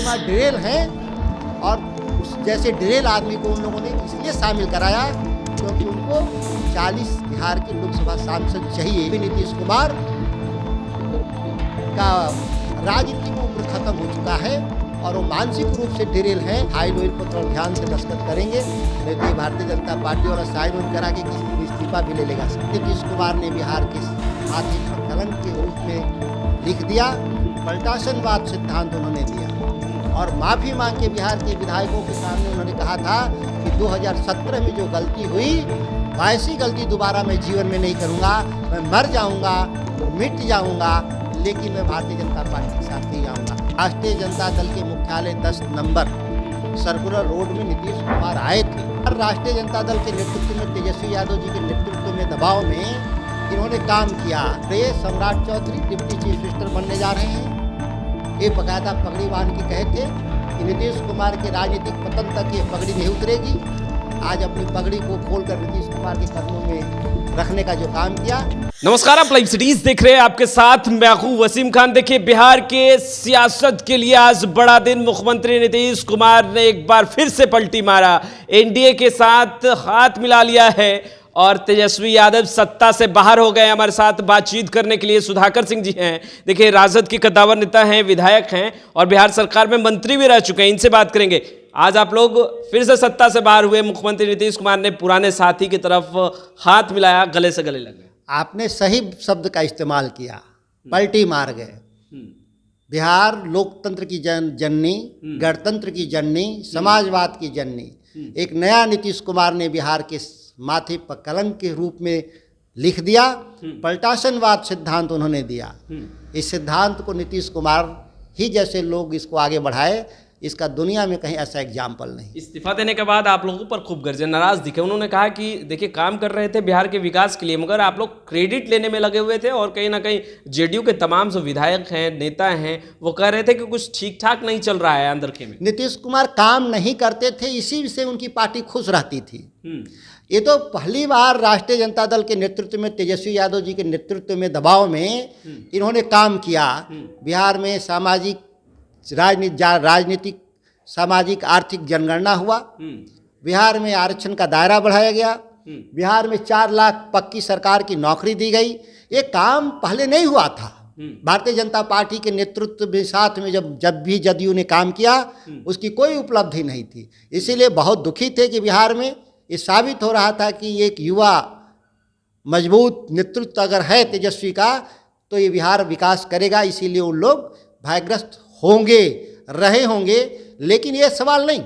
कुमार ड्रेल हैं और उस जैसे ड्रेल आदमी को उन लोगों ने इसलिए शामिल कराया क्योंकि उनको 40 बिहार के लोकसभा सांसद चाहिए। नीतीश कुमार का राजनीतिक उम्र खत्म हो चुका है और वो मानसिक रूप से ड्रेल हैं। हाई ऑयल पर थोड़ा ध्यान से दस्तखत करेंगे, नहीं तो भारतीय जनता पार्टी और साइन ऑन करा के किसी को इस्तीफा भी ले लेगा। नीतीश कुमार ने बिहार के माथे पर कलंक के रूप में लिख दिया, पलटाशनवाद सिद्धांत उन्होंने दिया और माफ़ी मांग के बिहार के विधायकों के सामने उन्होंने कहा था कि 2017 में जो गलती हुई वैसी गलती दोबारा मैं जीवन में नहीं करूँगा, मैं मर जाऊँगा, मिट जाऊँगा, लेकिन मैं भारतीय जनता पार्टी के साथ नहीं जाऊँगा। राष्ट्रीय जनता दल के मुख्यालय 10 नंबर सर्कुलर रोड में नीतीश कुमार आए थे और राष्ट्रीय जनता दल के नेतृत्व में तेजस्वी यादव जी के नेतृत्व में दबाव में इन्होंने काम किया। ये सम्राट चौधरी डिप्टी चीफ मिनिस्टर बनने जा रहे हैं। ये बकायदा पगड़ी बांध के कहे थे कि नीतीश कुमार के राजनीतिक पतन तक ये पगड़ी नहीं उतरेगी। आज अपनी पगड़ी को खोलकर नीतीश कुमार के कदमों में रखने का जो काम किया। नमस्कार, आप लाइव सिटीज देख रहे हैं, आपके साथ मैं हूं वसीम खान। देखिए, बिहार के सियासत के लिए आज बड़ा दिन। मुख्यमंत्री नीतीश कुमार ने एक बार फिर से पलटी मारा, एनडीए के साथ हाथ मिला लिया है और तेजस्वी यादव सत्ता से बाहर हो गए। हमारे साथ बातचीत करने के लिए सुधाकर सिंह जी हैं। देखिए, राजद के कद्दावर नेता हैं, विधायक हैं और बिहार सरकार में मंत्री भी रह चुके हैं। इनसे बात करेंगे। आज आप लोग फिर से सत्ता से बाहर हुए, मुख्यमंत्री नीतीश कुमार ने पुराने साथी की तरफ हाथ मिलाया, गले से गले लगे। आपने सही शब्द का इस्तेमाल किया, पलटी मार गए। बिहार लोकतंत्र की जननी, गणतंत्र की जननी, समाजवाद की जननी, एक नया नीतीश कुमार ने बिहार के माथे पर कलंक के रूप में लिख दिया। पलटाशनवाद सिद्धांत उन्होंने दिया। इस सिद्धांत को नीतीश कुमार ही जैसे लोग इसको आगे बढ़ाए, इसका दुनिया में कहीं ऐसा एग्जाम्पल नहीं। इस्तीफा देने के बाद आप लोगों पर खूब गरजे, नाराज दिखे। उन्होंने कहा कि देखिए, काम कर रहे थे बिहार के विकास के लिए, मगर आप लोग क्रेडिट लेने में लगे हुए थे और कहीं ना कहीं जेडीयू के तमाम जो विधायक हैं, नेता हैं, वो कह रहे थे कि कुछ ठीक ठाक नहीं चल रहा है अंदर में। नीतीश कुमार काम नहीं करते थे, इसी से उनकी पार्टी खुश रहती थी। ये तो पहली बार राष्ट्रीय जनता दल के नेतृत्व में, तेजस्वी यादव जी के नेतृत्व में, दबाव में इन्होंने काम किया। बिहार में सामाजिक राजनीतिक सामाजिक आर्थिक जनगणना हुआ। बिहार में आरक्षण का दायरा बढ़ाया गया। बिहार में 4 लाख पक्की सरकार की नौकरी दी गई। ये काम पहले नहीं हुआ था। भारतीय जनता पार्टी के नेतृत्व में साथ में जब भी जदयू ने काम किया, उसकी कोई उपलब्धि नहीं थी। इसीलिए बहुत दुखी थे कि बिहार में ये साबित हो रहा था कि एक युवा मजबूत नेतृत्व अगर है तेजस्वी का, तो ये बिहार विकास करेगा। इसीलिए उन लोग भयग्रस्त होंगे, रहे होंगे। लेकिन ये सवाल नहीं,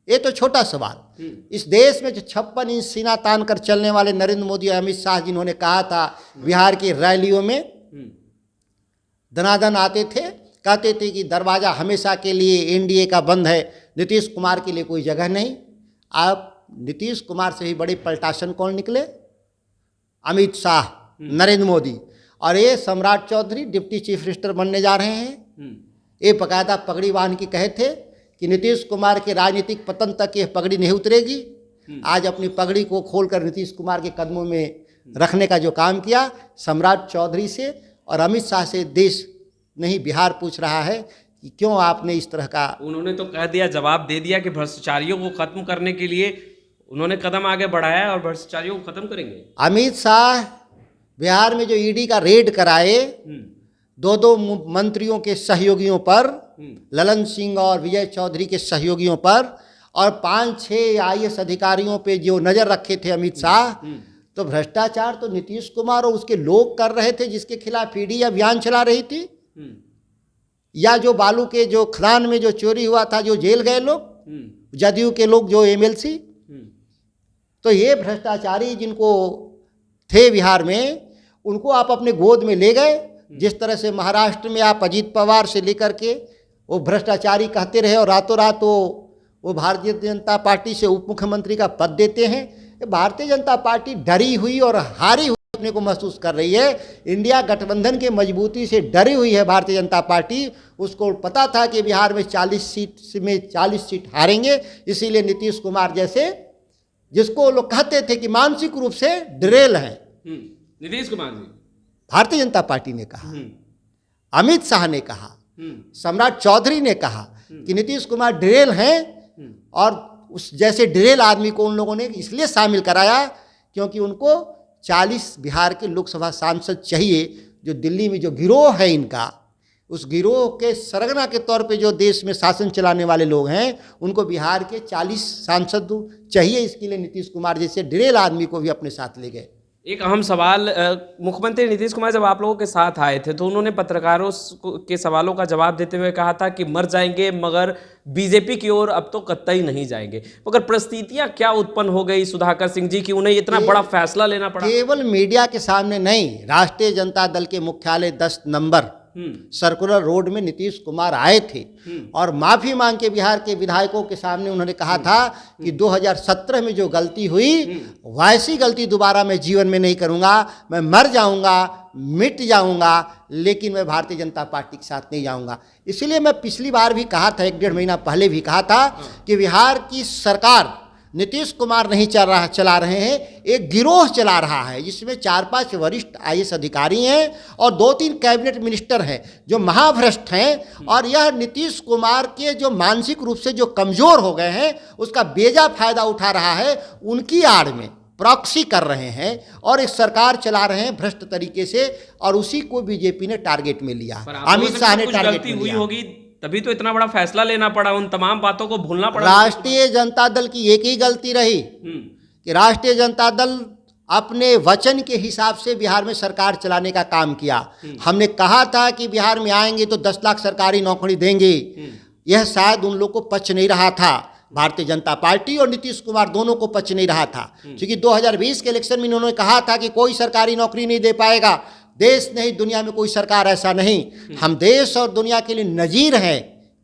ये तो छोटा सवाल। इस देश में जो 56 इंच सीना तान कर चलने वाले नरेंद्र मोदी और अमित शाह, जिन्होंने कहा था बिहार की रैलियों में दनादन आते थे, कहते थे कि दरवाज़ा हमेशा के लिए एनडीए का बंद है, नीतीश कुमार के लिए कोई जगह नहीं। आप नीतीश कुमार से ही बड़े पलटाशन कौन निकले? अमित शाह, नरेंद्र मोदी और ये सम्राट चौधरी डिप्टी चीफ मिनिस्टर बनने जा रहे हैं। ये बकायदा पगड़ी बांध के कहे थे कि नीतीश कुमार के राजनीतिक पतन तक ये पगड़ी नहीं उतरेगी। आज अपनी पगड़ी को खोलकर नीतीश कुमार के कदमों में रखने का जो काम किया, सम्राट चौधरी से और अमित शाह से देश नहीं, बिहार पूछ रहा है कि क्यों आपने इस तरह का। उन्होंने तो कह दिया, जवाब दे दिया कि भ्रष्टाचारियों को खत्म करने के लिए उन्होंने कदम आगे बढ़ाया और भ्रष्टाचारियों को खत्म करेंगे। अमित शाह बिहार में जो ईडी का रेड कराए, 2 मंत्रियों के सहयोगियों पर, ललन सिंह और विजय चौधरी के सहयोगियों पर और 5-6 आईएएस अधिकारियों पे जो नज़र रखे थे अमित शाह, तो भ्रष्टाचार तो नीतीश कुमार और उसके लोग कर रहे थे, जिसके खिलाफ ईडी अभियान चला रही थी। या जो बालू के जो खदान में जो चोरी हुआ था, जो जेल गए लोग, जदयू के लोग, जो एमएलसी, तो ये भ्रष्टाचारी जिनको थे बिहार में, उनको आप अपने गोद में ले गए। जिस तरह से महाराष्ट्र में आप अजीत पवार से लेकर के वो भ्रष्टाचारी कहते रहे और रातों रात वो भारतीय जनता पार्टी से उप मुख्यमंत्री का पद देते हैं। भारतीय जनता पार्टी डरी हुई और हारी हुई अपने को महसूस कर रही है। इंडिया गठबंधन के मजबूती से डरी हुई है भारतीय जनता पार्टी। उसको पता था कि बिहार में 40 सीट हारेंगे। इसीलिए नीतीश कुमार जैसे, जिसको लोग कहते थे कि मानसिक रूप से ड्रेल हैं, नीतीश कुमार जी, भारतीय जनता पार्टी ने कहा, अमित शाह ने कहा, सम्राट चौधरी ने कहा कि नीतीश कुमार ड्रेल हैं, और उस जैसे ड्रेल आदमी को उन लोगों ने इसलिए शामिल कराया क्योंकि उनको 40 बिहार के लोकसभा सांसद चाहिए। जो दिल्ली में जो गिरोह है इनका, उस गिरोह के सरगना के तौर पे जो देश में शासन चलाने वाले लोग हैं, उनको बिहार के 40 सांसद चाहिए। इसके लिए नीतीश कुमार जैसे ड्रेल आदमी को भी अपने साथ ले गए। एक अहम सवाल, मुख्यमंत्री नीतीश कुमार जब आप लोगों के साथ आए थे तो उन्होंने पत्रकारों के सवालों का जवाब देते हुए कहा था कि मर जाएंगे मगर बीजेपी की ओर अब तो कतई नहीं जाएंगे। मगर परिस्थितियां क्या उत्पन्न हो गई सुधाकर सिंह जी कि उन्हें इतना बड़ा फैसला लेना पड़ा? केवल मीडिया के सामने नहीं, राष्ट्रीय जनता दल के मुख्यालय 10 नंबर सर्कुलर रोड में नीतीश कुमार आए थे और माफी मांग के बिहार के विधायकों के सामने उन्होंने कहा था कि 2017 में जो गलती हुई वैसी गलती दोबारा मैं जीवन में नहीं करूंगा। मैं मर जाऊंगा, मिट जाऊंगा, लेकिन मैं भारतीय जनता पार्टी के साथ नहीं जाऊंगा। इसलिए मैं पिछली बार भी कहा था, 1-1.5 महीना पहले भी कहा था कि बिहार की सरकार नीतीश कुमार नहीं चला रहे हैं, एक गिरोह चला रहा है जिसमें 4-5 वरिष्ठ IAS अधिकारी हैं और 2-3 कैबिनेट मिनिस्टर हैं जो महाभ्रष्ट हैं। और यह नीतीश कुमार के जो मानसिक रूप से जो कमज़ोर हो गए हैं उसका बेजा फायदा उठा रहा है, उनकी आड़ में प्रॉक्सी कर रहे हैं और एक सरकार चला रहे हैं भ्रष्ट तरीके से, और उसी को बीजेपी ने टारगेट में लिया, अमित शाह ने टारगेट में लिया। होगी तभी तो इतना बड़ा फैसला लेना पड़ा, उन तमाम बातों को भूलना पड़ा। राष्ट्रीय जनता दल की एक ही गलती रही कि राष्ट्रीय जनता दल अपने वचन के हिसाब से बिहार में सरकार चलाने का काम किया। हमने कहा था कि बिहार में आएंगे तो 10 लाख सरकारी नौकरी देंगे। यह शायद उन लोग को पच नहीं रहा था, भारतीय जनता पार्टी और नीतीश कुमार दोनों को पच नहीं रहा था, क्योंकि 2020 के इलेक्शन में उन्होंने कहा था कि कोई सरकारी नौकरी नहीं दे पाएगा, देश नहीं दुनिया में कोई सरकार ऐसा नहीं। हम देश और दुनिया के लिए नजीर हैं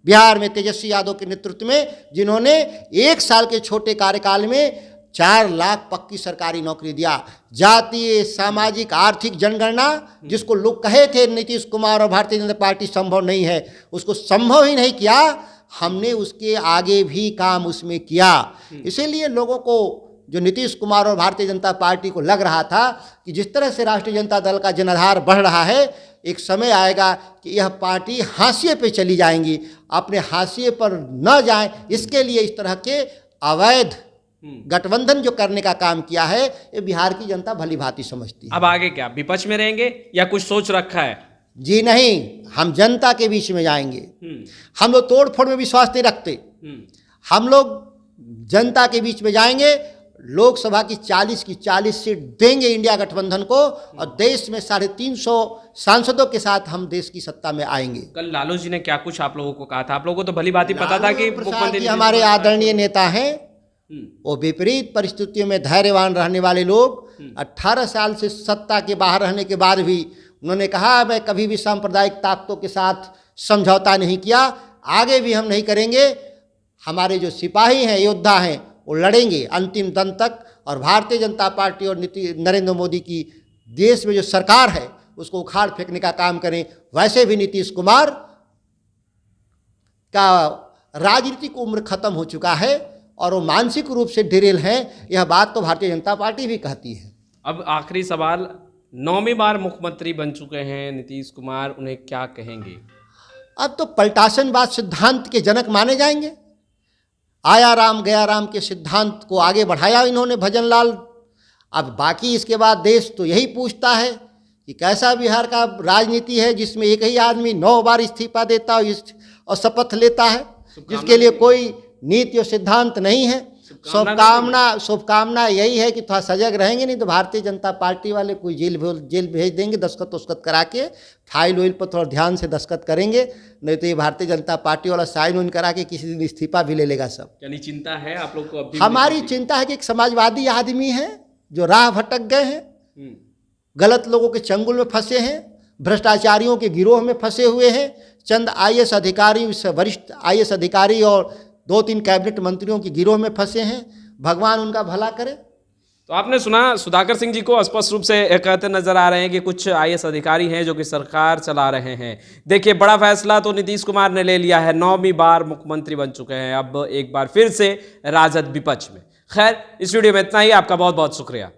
बिहार में तेजस्वी यादव के नेतृत्व में, जिन्होंने 1 साल के छोटे कार्यकाल में 4 लाख पक्की सरकारी नौकरी दिया। जातीय सामाजिक आर्थिक जनगणना जिसको लोग कहे थे नीतीश कुमार और भारतीय जनता पार्टी संभव नहीं है, उसको संभव ही नहीं किया, हमने उसके आगे भी काम उसमें किया। इसीलिए लोगों को, जो नीतीश कुमार और भारतीय जनता पार्टी को लग रहा था कि जिस तरह से राष्ट्रीय जनता दल का जनाधार बढ़ रहा है, एक समय आएगा कि यह पार्टी हाशिए पे चली जाएंगी, अपने हाशिए पर न जाए इसके लिए इस तरह के अवैध गठबंधन जो करने का काम किया है, ये बिहार की जनता भली भांति समझती है। अब आगे क्या, विपक्ष में रहेंगे या कुछ सोच रखा है? जी नहीं, हम जनता के बीच में जाएंगे। हम लोग तोड़ फोड़ में विश्वास नहीं रखते, हम लोग जनता के बीच में जाएंगे। लोकसभा की 40 की 40 सीट देंगे इंडिया गठबंधन को, और देश में 350 सांसदों के साथ हम देश की सत्ता में आएंगे। कल लालू जी ने क्या कुछ आप लोगों को कहा था? आप लोगों को तो भली बात ही पता था कि मुख्यमंत्री हमारे आदरणीय नेता हैं, वो विपरीत परिस्थितियों में धैर्यवान रहने वाले लोग। 18 साल से सत्ता के बाहर रहने के बाद भी उन्होंने कहा मैं कभी भी सांप्रदायिक ताकतों के साथ समझौता नहीं किया, आगे भी हम नहीं करेंगे। हमारे जो सिपाही हैं, योद्धा हैं, वो लड़ेंगे अंतिम दम तक, और भारतीय जनता पार्टी और नरेंद्र मोदी की देश में जो सरकार है उसको उखाड़ फेंकने का काम करें। वैसे भी नीतीश कुमार का राजनीतिक उम्र खत्म हो चुका है और वो मानसिक रूप से ढिरेल हैं, यह बात तो भारतीय जनता पार्टी भी कहती है। अब आखिरी सवाल, 9वीं बार मुख्यमंत्री बन चुके हैं नीतीश कुमार, उन्हें क्या कहेंगे? अब तो पलटासनवाद सिद्धांत के जनक माने जाएंगे। आया राम गया राम के सिद्धांत को आगे बढ़ाया इन्होंने भजन लाल। अब बाकी इसके बाद देश तो यही पूछता है कि कैसा बिहार का राजनीति है जिसमें एक ही आदमी 9 बार इस्तीफा देता और शपथ लेता है, जिसके लिए कोई नीति और सिद्धांत नहीं है। शुभकामना यही है कि थोड़ा सजग रहेंगे, नहीं तो भारतीय जनता पार्टी वाले कोई जेल भेज देंगे, दस्खत करा के फाइल वाइल पर थोड़ा ध्यान से दस्खत करेंगे, नहीं तो ये भारतीय जनता पार्टी वाला साइन उन करा के किसी दिन इस्तीफा भी ले लेगा सब। यानी चिंता है आप लोग को? हमारी चिंता है कि एक समाजवादी आदमी है जो राह भटक गए हैं, गलत लोगों के चंगुल में फंसे हैं, भ्रष्टाचारियों के गिरोह में फंसे हुए हैं, चंद IAS अधिकारी, वरिष्ठ IAS अधिकारी और 2-3 कैबिनेट मंत्रियों की गिरोह में फंसे हैं। भगवान उनका भला करे। तो आपने सुना, सुधाकर सिंह जी को स्पष्ट रूप से कहते नजर आ रहे हैं कि कुछ IAS अधिकारी हैं जो कि सरकार चला रहे हैं। देखिए, बड़ा फैसला तो नीतीश कुमार ने ले लिया है, 9वीं बार मुख्यमंत्री बन चुके हैं, अब एक बार फिर से राजद विपक्ष में। खैर, इस वीडियो में इतना ही। आपका बहुत बहुत शुक्रिया।